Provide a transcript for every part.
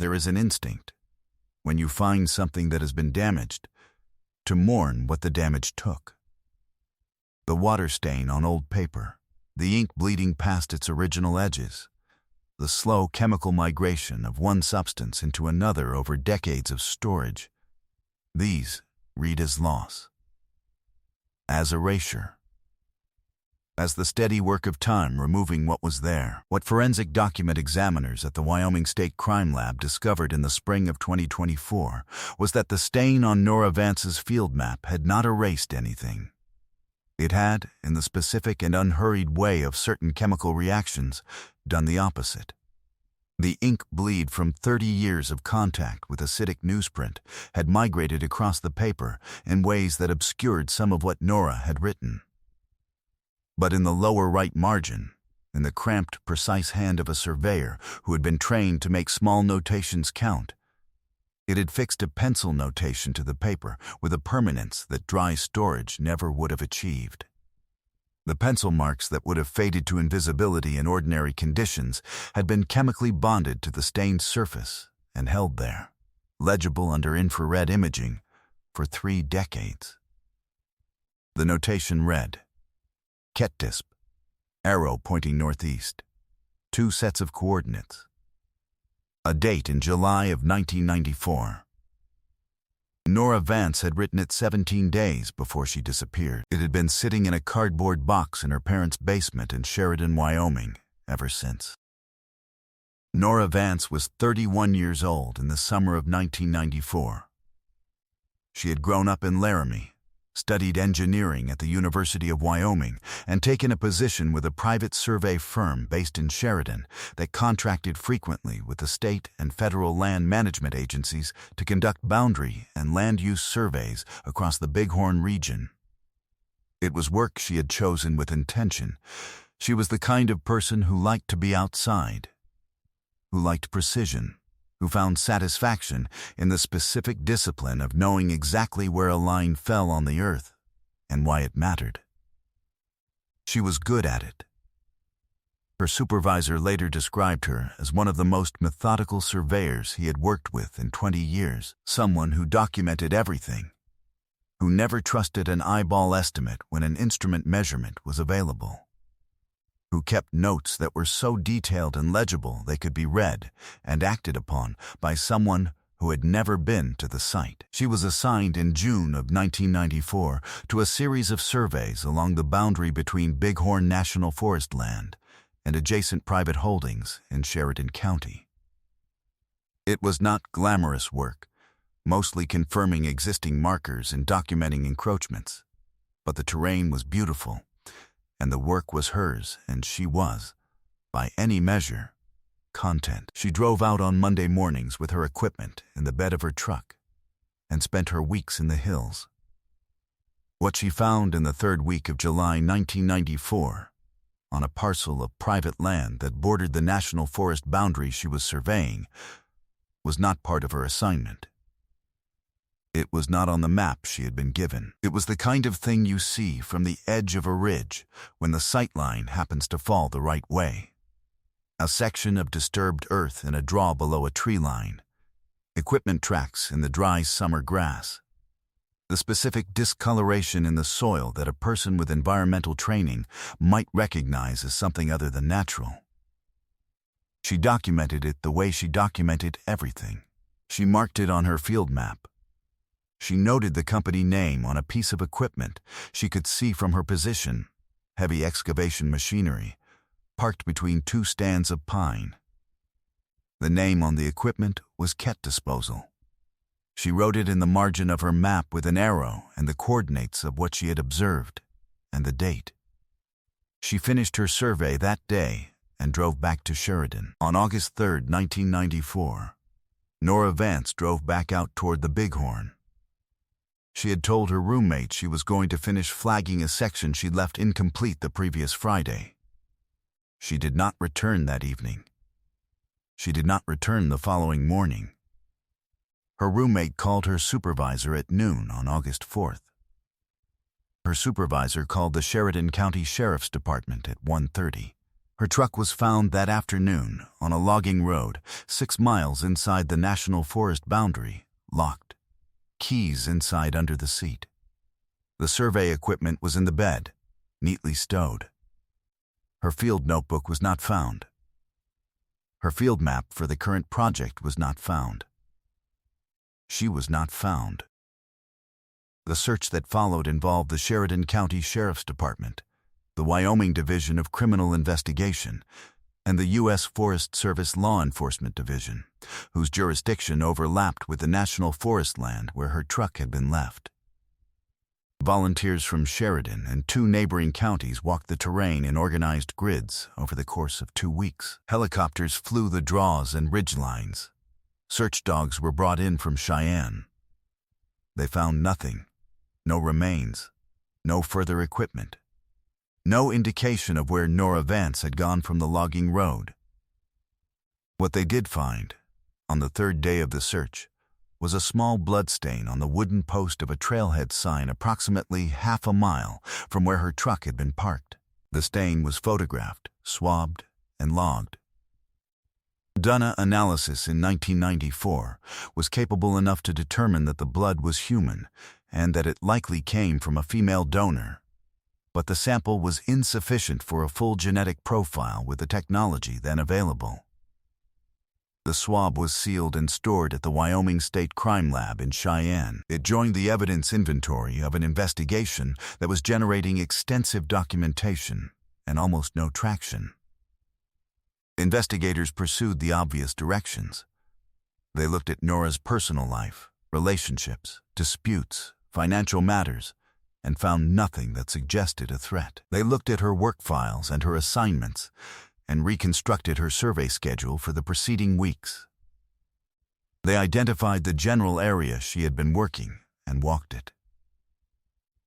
There is an instinct, when you find something that has been damaged, to mourn what the damage took. The water stain on old paper, the ink bleeding past its original edges, the slow chemical migration of one substance into another over decades of storage, these read as loss, as erasure, as the steady work of time removing what was there. What forensic document examiners at the Wyoming State Crime Lab discovered in the spring of 2024 was that the stain on Nora Vance's field map had not erased anything. It had, in the specific and unhurried way of certain chemical reactions, done the opposite. The ink bleed from 30 years of contact with acidic newsprint had migrated across the paper in ways that obscured some of what Nora had written. But in the lower right margin, in the cramped, precise hand of a surveyor who had been trained to make small notations count, it had fixed a pencil notation to the paper with a permanence that dry storage never would have achieved. The pencil marks that would have faded to invisibility in ordinary conditions had been chemically bonded to the stained surface and held there, legible under infrared imaging, for 3 decades. The notation read, Kettisp, arrow pointing northeast, 2 sets of coordinates. A date in July of 1994. Nora Vance had written it 17 days before she disappeared. It had been sitting in a cardboard box in her parents' basement in Sheridan, Wyoming, ever since. Nora Vance was 31 years old in the summer of 1994. She had grown up in Laramie, studied engineering at the University of Wyoming, and taken a position with a private survey firm based in Sheridan that contracted frequently with the state and federal land management agencies to conduct boundary and land use surveys across the Bighorn region. It was work she had chosen with intention. She was the kind of person who liked to be outside, who liked precision, who found satisfaction in the specific discipline of knowing exactly where a line fell on the earth and why it mattered. She was good at it. Her supervisor later described her as one of the most methodical surveyors he had worked with in 20 years, someone who documented everything, who never trusted an eyeball estimate when an instrument measurement was available, who kept notes that were so detailed and legible they could be read and acted upon by someone who had never been to the site. She was assigned in June of 1994 to a series of surveys along the boundary between Bighorn National Forest land and adjacent private holdings in Sheridan County. It was not glamorous work, mostly confirming existing markers and documenting encroachments, but the terrain was beautiful, and the work was hers, and she was, by any measure, content. She drove out on Monday mornings with her equipment in the bed of her truck and spent her weeks in the hills. What she found in the 3rd week of July 1994, on a parcel of private land that bordered the national forest boundary she was surveying, was not part of her assignment. It was not on the map she had been given. It was the kind of thing you see from the edge of a ridge when the sightline happens to fall the right way. A section of disturbed earth in a draw below a tree line, equipment tracks in the dry summer grass, the specific discoloration in the soil that a person with environmental training might recognize as something other than natural. She documented it the way she documented everything. She marked it on her field map. She noted the company name on a piece of equipment she could see from her position, heavy excavation machinery, parked between 2 stands of pine. The name on the equipment was Ket Disposal. She wrote it in the margin of her map with an arrow and the coordinates of what she had observed and the date. She finished her survey that day and drove back to Sheridan. On August 3, 1994, Nora Vance drove back out toward the Bighorn. She had told her roommate she was going to finish flagging a section she'd left incomplete the previous Friday. She did not return that evening. She did not return the following morning. Her roommate called her supervisor at noon on August 4th. Her supervisor called the Sheridan County Sheriff's Department at 1:30. Her truck was found that afternoon on a logging road 6 miles inside the National Forest boundary, locked. Keys inside under the seat. The survey equipment was in the bed, neatly stowed. Her field notebook was not found. Her field map for the current project was not found. She was not found. The search that followed involved the Sheridan County Sheriff's Department, the Wyoming Division of Criminal Investigation, and the U.S. Forest Service Law Enforcement Division, whose jurisdiction overlapped with the national forest land where her truck had been left. Volunteers from Sheridan and 2 neighboring counties walked the terrain in organized grids over the course of 2 weeks. Helicopters flew the draws and ridge lines. Search dogs were brought in from Cheyenne. They found nothing, no remains, no further equipment, no indication of where Nora Vance had gone from the logging road. What they did find, on the 3rd day of the search, was a small bloodstain on the wooden post of a trailhead sign approximately half a mile from where her truck had been parked. The stain was photographed, swabbed, and logged. DNA analysis in 1994 was capable enough to determine that the blood was human and that it likely came from a female donor, but the sample was insufficient for a full genetic profile with the technology then available. The swab was sealed and stored at the Wyoming State Crime Lab in Cheyenne. It joined the evidence inventory of an investigation that was generating extensive documentation and almost no traction. Investigators pursued the obvious directions. They looked at Nora's personal life, relationships, disputes, financial matters, and found nothing that suggested a threat. They looked at her work files and her assignments and reconstructed her survey schedule for the preceding weeks. They identified the general area she had been working and walked it.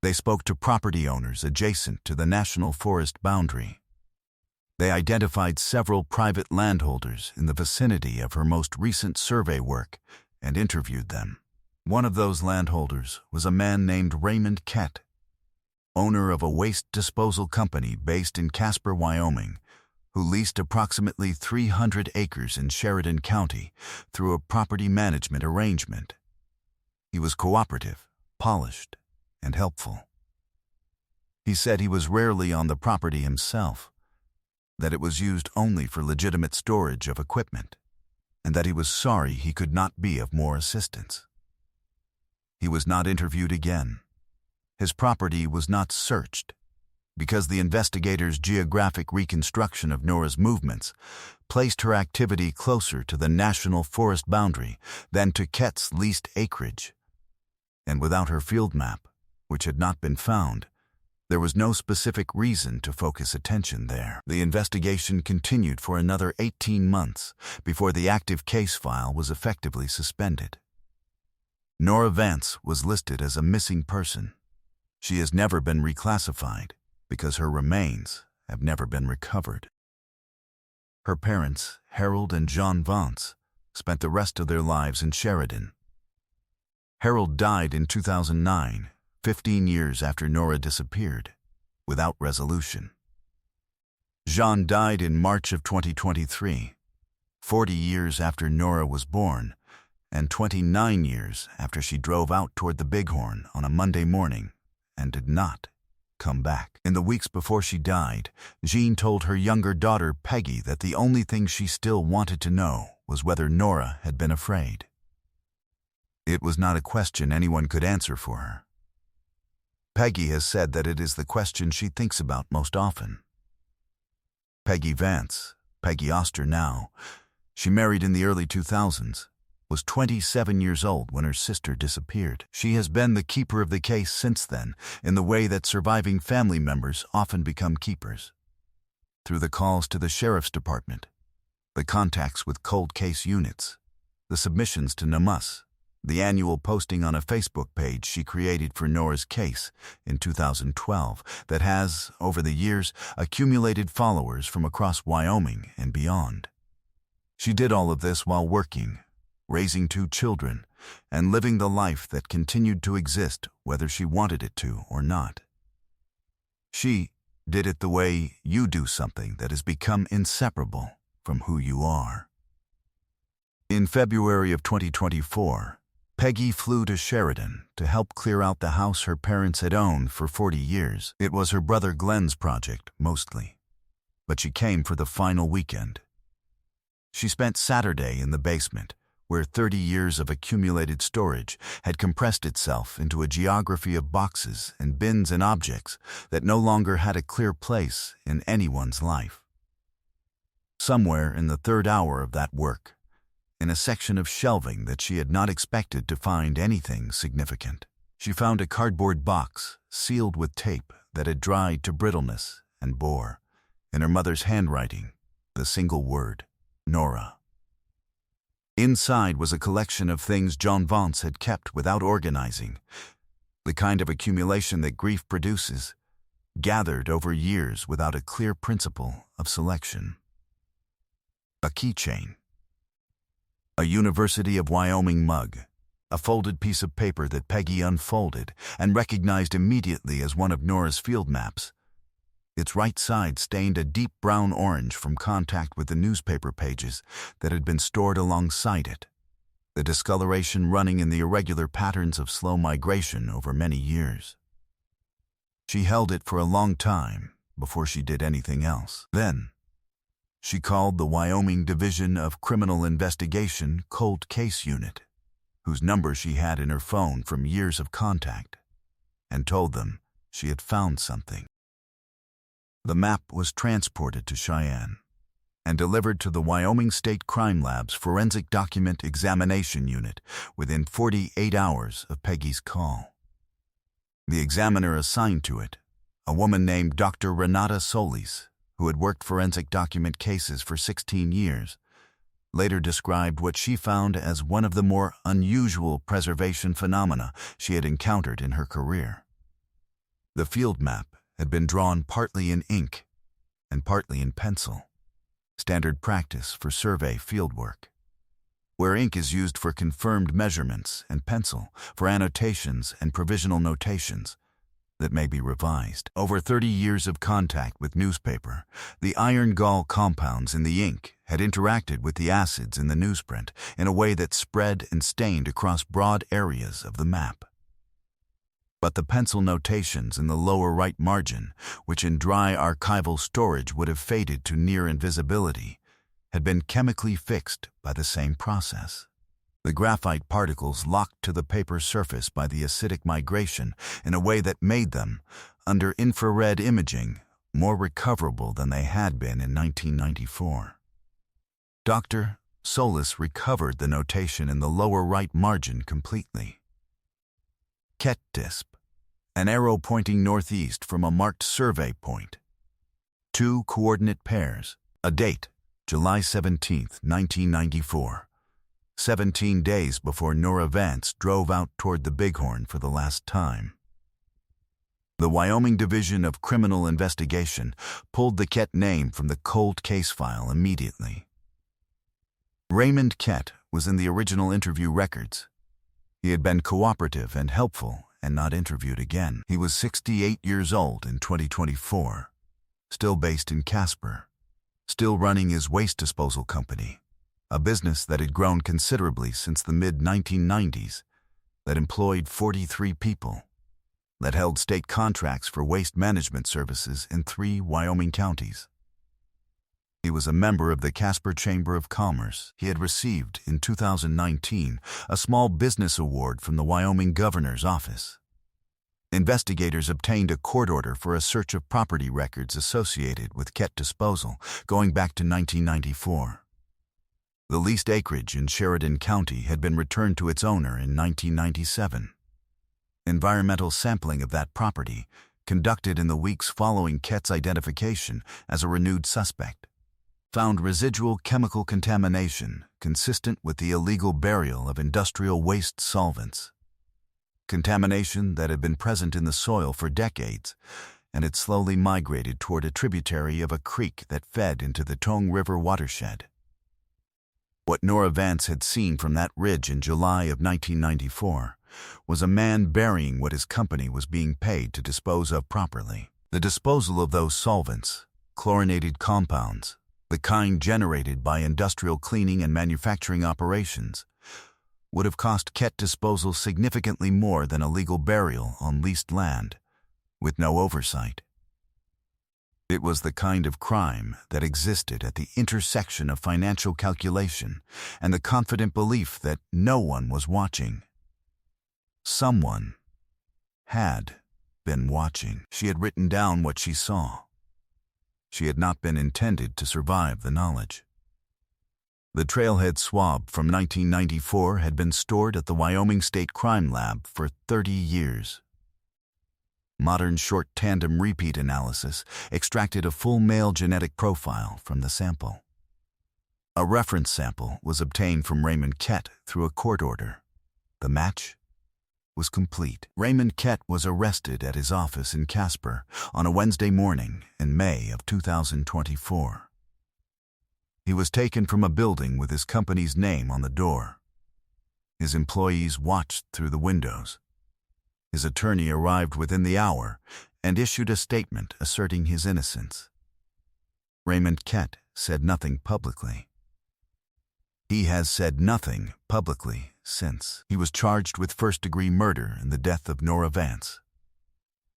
They spoke to property owners adjacent to the national forest boundary. They identified several private landholders in the vicinity of her most recent survey work and interviewed them. One of those landholders was a man named Raymond Kett, owner of a waste disposal company based in Casper, Wyoming, who leased approximately 300 acres in Sheridan County through a property management arrangement. He was cooperative, polished, and helpful. He said he was rarely on the property himself, that it was used only for legitimate storage of equipment, and that he was sorry he could not be of more assistance. He was not interviewed again. His property was not searched, because the investigators' geographic reconstruction of Nora's movements placed her activity closer to the national forest boundary than to Kett's leased acreage. And without her field map, which had not been found, there was no specific reason to focus attention there. The investigation continued for another 18 months before the active case file was effectively suspended. Nora Vance was listed as a missing person. She has never been reclassified because her remains have never been recovered. Her parents, Harold and John Vance, spent the rest of their lives in Sheridan. Harold died in 2009, 15 years after Nora disappeared, without resolution. Jean died in March of 2023, 40 years after Nora was born, and 29 years after she drove out toward the Bighorn on a Monday morning and did not come back. In the weeks before she died, Jean told her younger daughter Peggy that the only thing she still wanted to know was whether Nora had been afraid. It was not a question anyone could answer for her. Peggy has said that it is the question she thinks about most often. Peggy Vance, Peggy Oster now, she married in the early 2000s, was 27 years old when her sister disappeared. She has been the keeper of the case since then, in the way that surviving family members often become keepers. Through the calls to the sheriff's department, the contacts with cold case units, the submissions to NMUS, the annual posting on a Facebook page she created for Nora's case in 2012 that has, over the years, accumulated followers from across Wyoming and beyond. She did all of this while working, raising 2 children, and living the life that continued to exist whether she wanted it to or not. She, did it the way you do something that has become inseparable from who you are. In February of 2024, Peggy flew to Sheridan to help clear out the house her parents had owned for 40 years. It was her brother Glenn's project, mostly, but she came for the final weekend. She spent Saturday in the basement, where 30 years of accumulated storage had compressed itself into a geography of boxes and bins and objects that no longer had a clear place in anyone's life. Somewhere in the third hour of that work, in a section of shelving that she had not expected to find anything significant, she found a cardboard box sealed with tape that had dried to brittleness and bore, in her mother's handwriting, the single word, Nora. Inside was a collection of things John Vance had kept without organizing, the kind of accumulation that grief produces, gathered over years without a clear principle of selection. A keychain. A University of Wyoming mug, a folded piece of paper that Peggy unfolded and recognized immediately as one of Nora's field maps. Its right side stained a deep brown orange from contact with the newspaper pages that had been stored alongside it, the discoloration running in the irregular patterns of slow migration over many years. She held it for a long time before she did anything else. Then, she called the Wyoming Division of Criminal Investigation Cold Case Unit, whose number she had in her phone from years of contact, and told them she had found something. The map was transported to Cheyenne and delivered to the Wyoming State Crime Lab's Forensic Document Examination Unit within 48 hours of Peggy's call. The examiner assigned to it, a woman named Dr. Renata Solis, who had worked forensic document cases for 16 years, later described what she found as one of the more unusual preservation phenomena she had encountered in her career. The field map had been drawn partly in ink and partly in pencil, standard practice for survey fieldwork, where ink is used for confirmed measurements and pencil for annotations and provisional notations that may be revised. Over 30 years of contact with newspaper, the iron gall compounds in the ink had interacted with the acids in the newsprint in a way that spread and stained across broad areas of the map. But the pencil notations in the lower right margin, which in dry archival storage would have faded to near invisibility, had been chemically fixed by the same process. The graphite particles locked to the paper surface by the acidic migration in a way that made them, under infrared imaging, more recoverable than they had been in 1994. Dr. Solis recovered the notation in the lower right margin completely. Kettisp, an arrow pointing northeast from a marked survey point. 2 coordinate pairs, a date, July 17, 1994. 17 days before Nora Vance drove out toward the Bighorn for the last time. The Wyoming Division of Criminal Investigation pulled the Kett name from the cold case file immediately. Raymond Kett was in the original interview records. He had been cooperative and helpful and not interviewed again. He was 68 years old in 2024, still based in Casper, still running his waste disposal company, a business that had grown considerably since the mid-1990s, that employed 43 people, that held state contracts for waste management services in 3 Wyoming counties. He was a member of the Casper Chamber of Commerce. He had received, in 2019, a small business award from the Wyoming governor's office. Investigators obtained a court order for a search of property records associated with Kett disposal going back to 1994. The leased acreage in Sheridan County had been returned to its owner in 1997. Environmental sampling of that property, conducted in the weeks following Kett's identification as a renewed suspect, found residual chemical contamination consistent with the illegal burial of industrial waste solvents. Contamination that had been present in the soil for decades and had slowly migrated toward a tributary of a creek that fed into the Tongue River watershed. What Nora Vance had seen from that ridge in July of 1994 was a man burying what his company was being paid to dispose of properly. The disposal of those solvents, chlorinated compounds, the kind generated by industrial cleaning and manufacturing operations, would have cost Kett disposal significantly more than a legal burial on leased land, with no oversight. It was the kind of crime that existed at the intersection of financial calculation and the confident belief that no one was watching. Someone had been watching. She had written down what she saw. She had not been intended to survive the knowledge. The trailhead swab from 1994 had been stored at the Wyoming State Crime Lab for 30 years. Modern short tandem repeat analysis extracted a full male genetic profile from the sample. A reference sample was obtained from Raymond Kett through a court order. The match was complete. Raymond Kett was arrested at his office in Casper on a Wednesday morning in May of 2024. He was taken from a building with his company's name on the door. His employees watched through the windows. His attorney arrived within the hour and issued a statement asserting his innocence. Raymond Kett said nothing publicly. He has said nothing publicly since. He was charged with first-degree murder in the death of Nora Vance.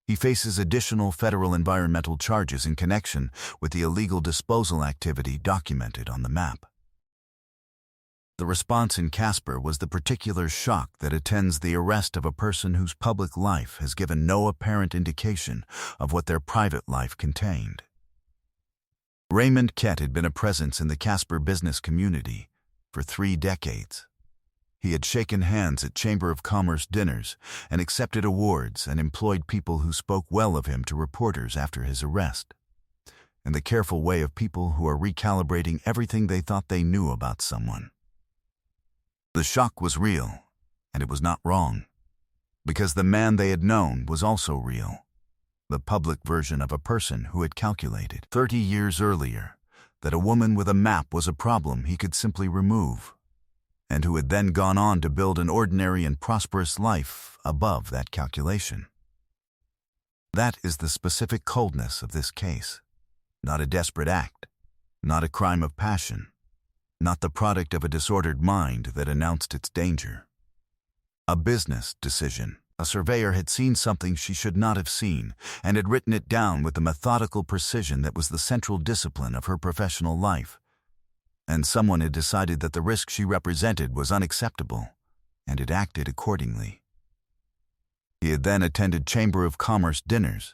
He faces additional federal environmental charges in connection with the illegal disposal activity documented on the map. The response in Casper was the particular shock that attends the arrest of a person whose public life has given no apparent indication of what their private life contained. Raymond Kett had been a presence in the Casper business community for 3 decades. He had shaken hands at Chamber of Commerce dinners and accepted awards and employed people who spoke well of him to reporters after his arrest, in the careful way of people who are recalibrating everything they thought they knew about someone. The shock was real, and it was not wrong, because the man they had known was also real, the public version of a person who had calculated 30 years earlier that a woman with a map was a problem he could simply remove, and who had then gone on to build an ordinary and prosperous life above that calculation. That is the specific coldness of this case, not a desperate act, not a crime of passion, not the product of a disordered mind that announced its danger. A business decision. A surveyor had seen something she should not have seen and had written it down with the methodical precision that was the central discipline of her professional life. And someone had decided that the risk she represented was unacceptable, and had acted accordingly. He had then attended Chamber of Commerce dinners.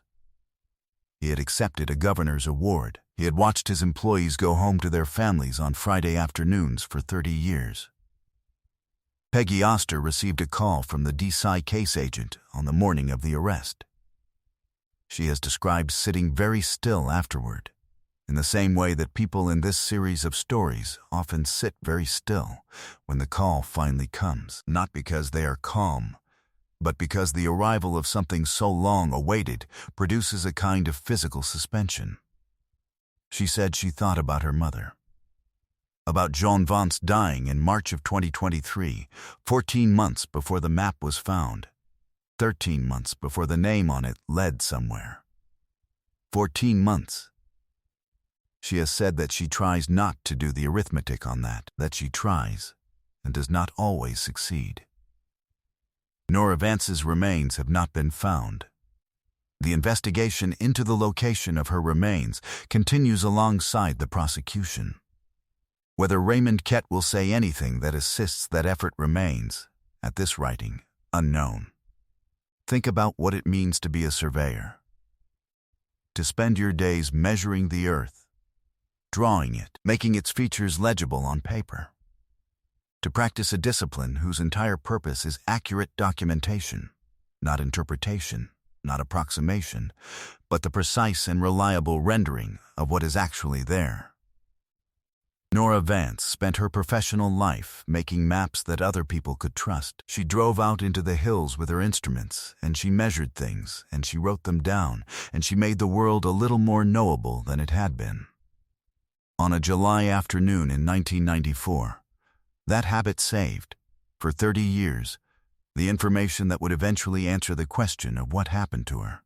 He had accepted a governor's award. He had watched his employees go home to their families on Friday afternoons for 30 years. Peggy Oster received a call from the DSI case agent on the morning of the arrest. She has described sitting very still afterward, in the same way that people in this series of stories often sit very still when the call finally comes, not because they are calm, but because the arrival of something so long awaited produces a kind of physical suspension. She said she thought about her mother, about Joan Vance dying in March of 2023, 14 months before the map was found, 13 months before the name on it led somewhere. 14 months. She has said that she tries not to do the arithmetic on that she tries and does not always succeed. Nora Vance's remains have not been found. The investigation into the location of her remains continues alongside the prosecution. Whether Raymond Kett will say anything that assists that effort remains, at this writing, unknown. Think about what it means to be a surveyor. To spend your days measuring the earth, drawing it, making its features legible on paper. To practice a discipline whose entire purpose is accurate documentation, not interpretation, not approximation, but the precise and reliable rendering of what is actually there. Nora Vance spent her professional life making maps that other people could trust. She drove out into the hills with her instruments, and she measured things, and she wrote them down, and she made the world a little more knowable than it had been. On a July afternoon in 1994, that habit saved, for 30 years, the information that would eventually answer the question of what happened to her.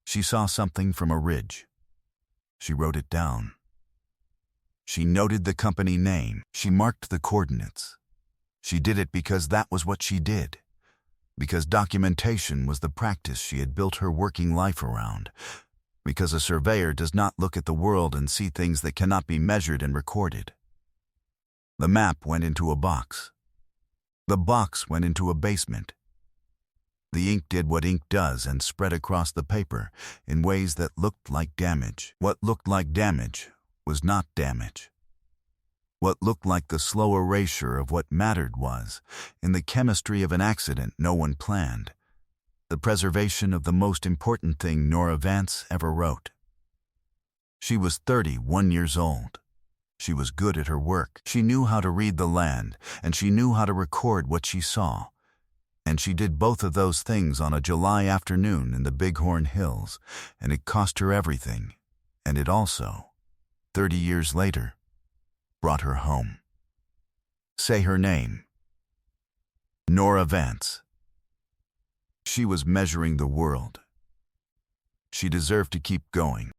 She saw something from a ridge. She wrote it down. She noted the company name. She marked the coordinates. She did it because that was what she did. Because documentation was the practice she had built her working life around. Because a surveyor does not look at the world and see things that cannot be measured and recorded. The map went into a box. The box went into a basement. The ink did what ink does and spread across the paper in ways that looked like damage. What looked like damage was not damage. What looked like the slow erasure of what mattered was, in the chemistry of an accident no one planned, the preservation of the most important thing Nora Vance ever wrote. She was 31 years old. She was good at her work. She knew how to read the land, and she knew how to record what she saw. And she did both of those things on a July afternoon in the Bighorn Hills, and it cost her everything. And it also, 30 years later, brought her home. Say her name. Nora Vance. She was measuring the world. She deserved to keep going.